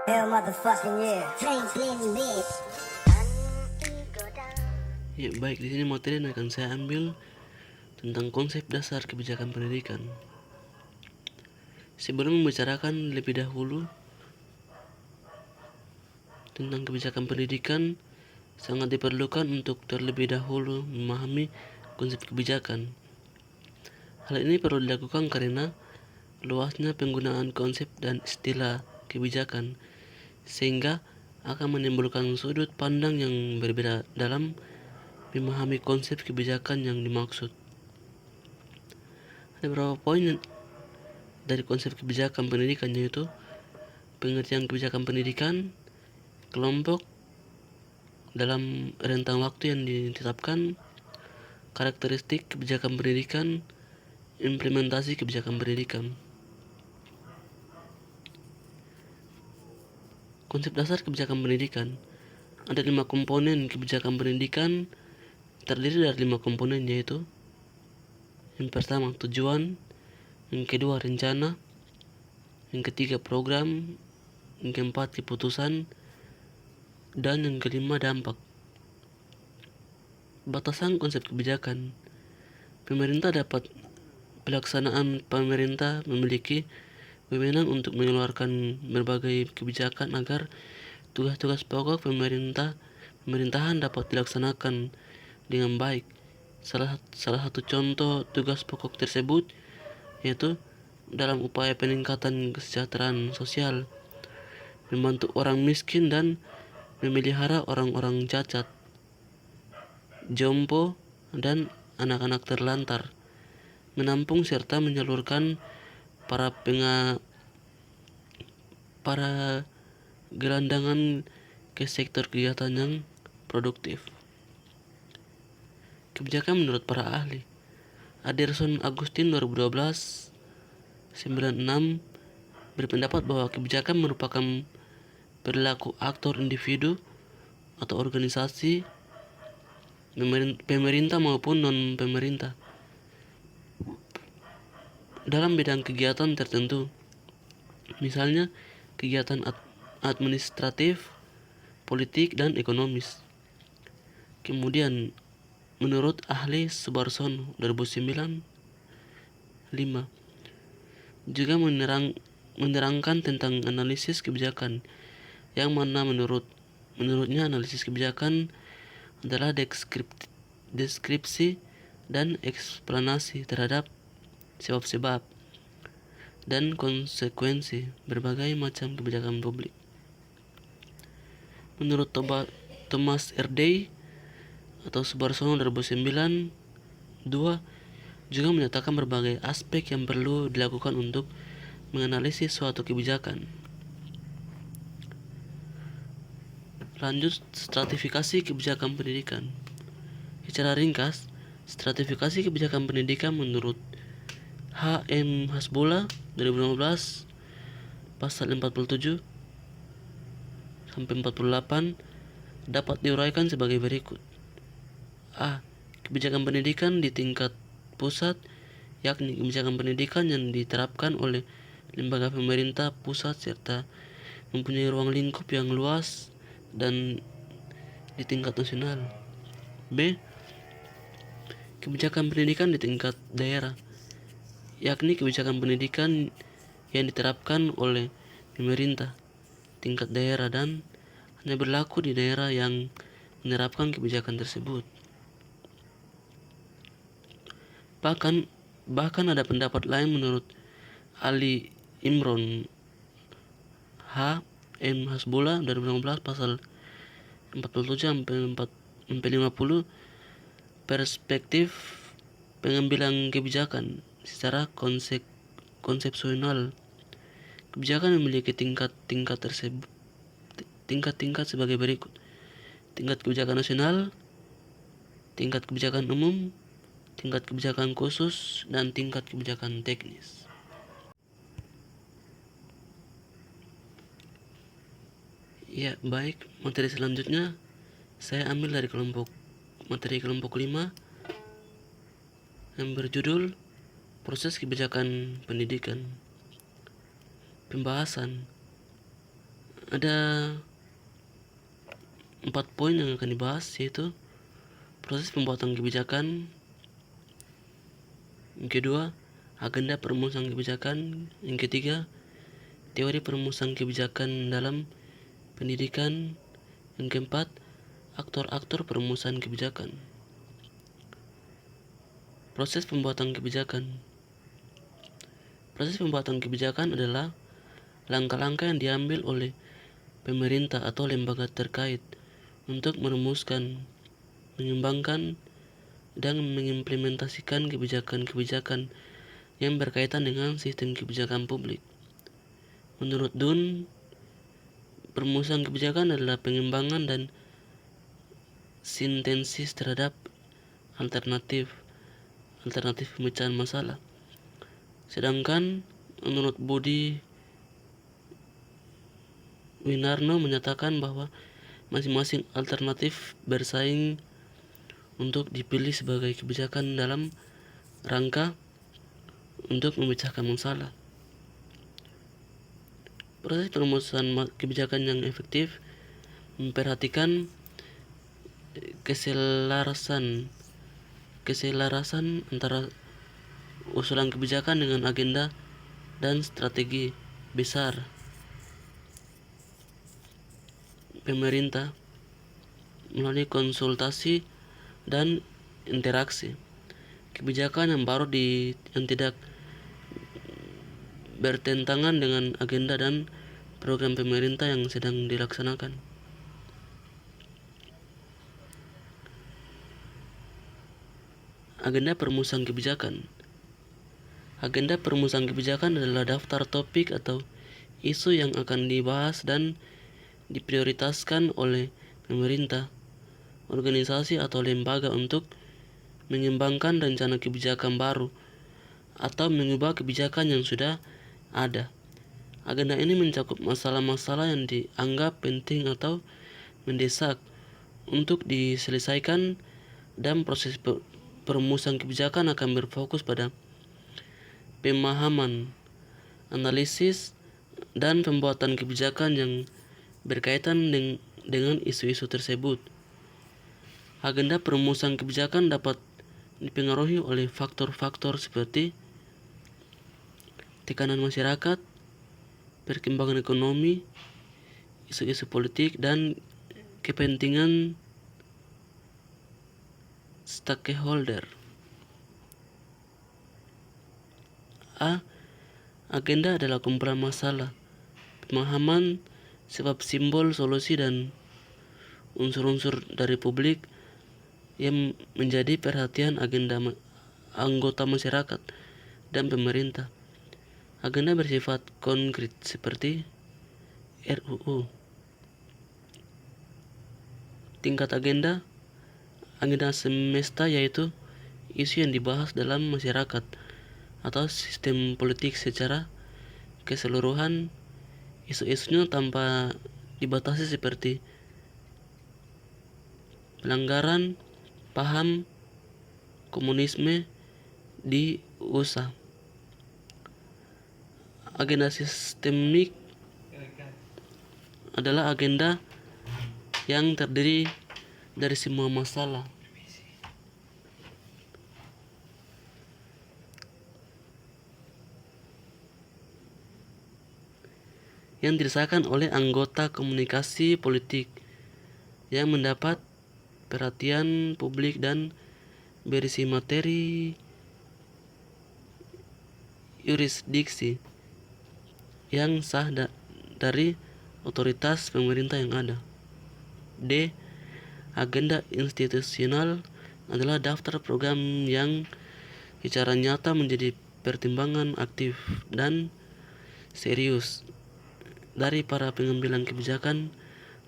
Hell motherfucking yeah. Ya, baik, di sini materi yang akan saya ambil tentang konsep dasar kebijakan pendidikan. Sebelum membicarakan lebih dahulu tentang kebijakan pendidikan, sangat diperlukan untuk terlebih dahulu memahami konsep kebijakan. Hal ini perlu dilakukan karena luasnya penggunaan konsep dan istilah kebijakan, sehingga akan menimbulkan sudut pandang yang berbeda dalam memahami konsep kebijakan yang dimaksud. Ada beberapa poin dari konsep kebijakan pendidikan, yaitu pengertian kebijakan pendidikan, kelompok dalam rentang waktu yang ditetapkan, karakteristik kebijakan pendidikan, implementasi kebijakan pendidikan. Konsep dasar kebijakan pendidikan. Ada 5 komponen kebijakan pendidikan, terdiri dari 5 komponen, yaitu yang pertama tujuan, yang kedua rencana, yang ketiga program, yang keempat keputusan, dan yang kelima dampak. Batasan konsep kebijakan. Pelaksanaan pemerintah memiliki wewenang untuk mengeluarkan berbagai kebijakan agar tugas-tugas pokok pemerintahan dapat dilaksanakan dengan baik. Salah satu contoh tugas pokok tersebut yaitu dalam upaya peningkatan kesejahteraan sosial, membantu orang miskin dan memelihara orang-orang cacat, jompo, dan anak-anak terlantar, menampung serta menyalurkan para gelandangan ke sektor kegiatan yang produktif. Kebijakan menurut para ahli. Anderson Agustin 2012-96 berpendapat bahwa kebijakan merupakan perilaku aktor individu atau organisasi, pemerintah maupun non-pemerintah, dalam bidang kegiatan tertentu, misalnya kegiatan administratif, politik, dan ekonomis. Kemudian, menurut ahli Subarsono 2009, 5 juga menerangkan tentang analisis kebijakan, yang mana menurutnya analisis kebijakan adalah deskripsi dan eksplanasi terhadap sebab-sebab dan konsekuensi berbagai macam kebijakan publik. Menurut Thomas Erdey atau Subarsono 2009, 2 juga menyatakan berbagai aspek yang perlu dilakukan untuk menganalisis suatu kebijakan. Lanjut, stratifikasi kebijakan pendidikan. Secara ringkas, stratifikasi kebijakan pendidikan menurut H.M. Hasbullah 2015 pasal 47 sampai 48 dapat diuraikan sebagai berikut. A. Kebijakan pendidikan di tingkat pusat, yakni kebijakan pendidikan yang diterapkan oleh lembaga pemerintah pusat serta mempunyai ruang lingkup yang luas dan di tingkat nasional. B. Kebijakan pendidikan di tingkat daerah, yakni kebijakan pendidikan yang diterapkan oleh pemerintah tingkat daerah dan hanya berlaku di daerah yang menerapkan kebijakan tersebut. Bahkan ada pendapat lain menurut Ali Imron H. M. Hasbullah 2016 pasal 47 sampai 50, perspektif pengambilan kebijakan secara konsepsional. Kebijakan memiliki tingkat-tingkat sebagai berikut: tingkat kebijakan nasional, tingkat kebijakan umum, tingkat kebijakan khusus, dan tingkat kebijakan teknis. Ya, baik, materi selanjutnya saya ambil dari materi kelompok 5 yang berjudul Proses Kebijakan Pendidikan. Pembahasan. Ada 4 poin yang akan dibahas, yaitu proses pembuatan kebijakan. Yang kedua, agenda perumusan kebijakan. Yang ketiga, teori perumusan kebijakan dalam pendidikan. Yang keempat, aktor-aktor perumusan kebijakan. Proses pembuatan kebijakan. Proses pembuatan kebijakan adalah langkah-langkah yang diambil oleh pemerintah atau lembaga terkait untuk merumuskan, mengembangkan, dan mengimplementasikan kebijakan-kebijakan yang berkaitan dengan sistem kebijakan publik. Menurut Dunn, perumusan kebijakan adalah pengembangan dan sintesis terhadap alternatif pemecahan masalah. Sedangkan menurut Budi Winarno menyatakan bahwa masing-masing alternatif bersaing untuk dipilih sebagai kebijakan dalam rangka untuk memecahkan masalah. Proses perumusan kebijakan yang efektif memperhatikan keselarasan antara usulan kebijakan dengan agenda dan strategi besar pemerintah melalui konsultasi dan interaksi. Kebijakan yang baru yang tidak bertentangan dengan agenda dan program pemerintah yang sedang dilaksanakan. Agenda perumusan kebijakan. Agenda perumusan kebijakan adalah daftar topik atau isu yang akan dibahas dan diprioritaskan oleh pemerintah, organisasi atau lembaga untuk mengembangkan rencana kebijakan baru atau mengubah kebijakan yang sudah ada. Agenda ini mencakup masalah-masalah yang dianggap penting atau mendesak untuk diselesaikan, dan proses perumusan kebijakan akan berfokus pada pemahaman, analisis, dan pembuatan kebijakan yang berkaitan dengan isu-isu tersebut. Agenda perumusan kebijakan dapat dipengaruhi oleh faktor-faktor seperti tekanan masyarakat, perkembangan ekonomi, isu-isu politik, dan kepentingan stakeholder. A. Agenda adalah kumpulan masalah, pemahaman, sebab simbol, solusi, dan unsur-unsur dari publik yang menjadi perhatian anggota masyarakat dan pemerintah. Agenda bersifat konkret seperti RUU. Tingkat agenda semesta yaitu isu yang dibahas dalam masyarakat atau sistem politik secara keseluruhan. Isu-isunya tanpa dibatasi seperti pelanggaran paham komunisme di USA. Agenda sistemik adalah agenda yang terdiri dari semua masalah yang dirasakan oleh anggota komunikasi politik yang mendapat perhatian publik dan berisi materi yurisdiksi yang sah dari otoritas pemerintah yang ada. D. Agenda institusional adalah daftar program yang secara nyata menjadi pertimbangan aktif dan serius dari para pengambilan kebijakan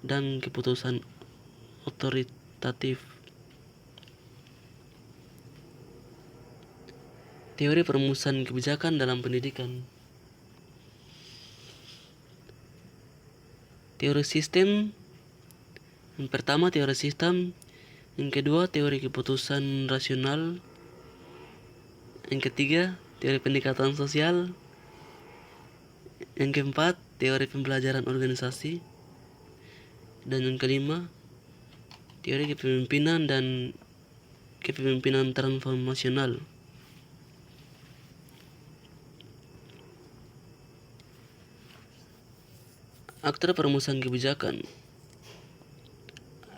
dan keputusan otoritatif. Teori perumusan kebijakan dalam pendidikan. Teori sistem. Yang pertama, teori sistem. Yang kedua, teori keputusan rasional. Yang ketiga, teori pendekatan sosial. Yang keempat, teori pembelajaran organisasi. Dan yang kelima, teori kepemimpinan dan kepemimpinan transformasional. Aktor perumusan kebijakan.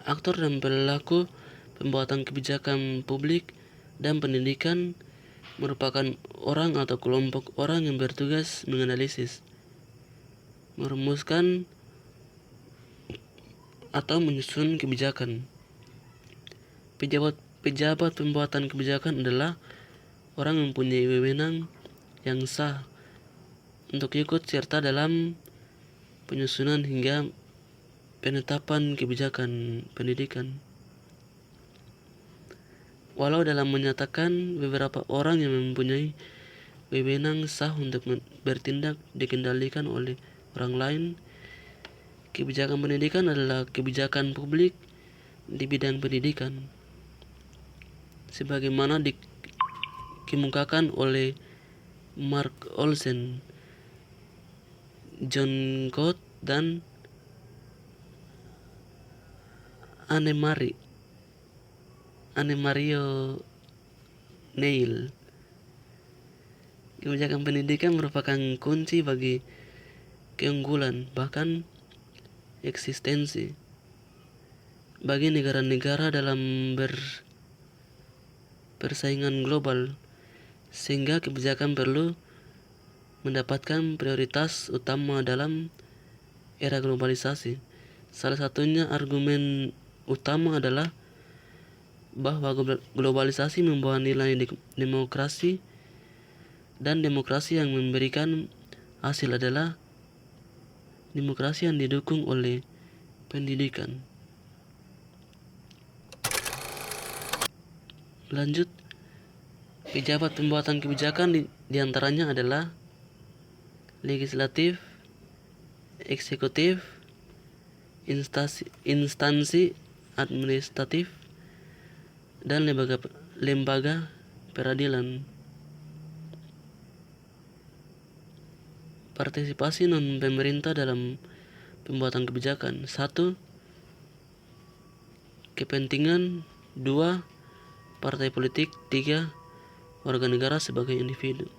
Aktor dan pelaku pembuatan kebijakan publik dan pendidikan merupakan orang atau kelompok orang yang bertugas menganalisis, merumuskan, atau menyusun kebijakan. Pejabat pembuatan kebijakan adalah orang yang mempunyai wewenang yang sah untuk ikut serta dalam penyusunan hingga penetapan kebijakan pendidikan. Walau dalam menyatakan beberapa orang yang mempunyai wewenang sah untuk bertindak dikendalikan oleh orang lain, kebijakan pendidikan adalah kebijakan publik di bidang pendidikan, sebagaimana dikemukakan oleh Mark Olsen, John Cott, dan Annemarie Neil. Kebijakan pendidikan merupakan kunci bagi keunggulan, bahkan eksistensi, bagi negara-negara dalam persaingan global, sehingga kebijakan perlu mendapatkan prioritas utama dalam era globalisasi. Salah satunya argumen utama adalah bahwa globalisasi membawa nilai demokrasi, dan demokrasi yang memberikan hasil adalah demokrasi yang didukung oleh pendidikan. Lanjut, pejabat pembuatan kebijakan diantaranya adalah legislatif, eksekutif, instansi administratif, dan lembaga peradilan. Partisipasi non pemerintah dalam pembuatan kebijakan. 1. Kepentingan. 2. Partai politik. 3. Warga negara sebagai individu.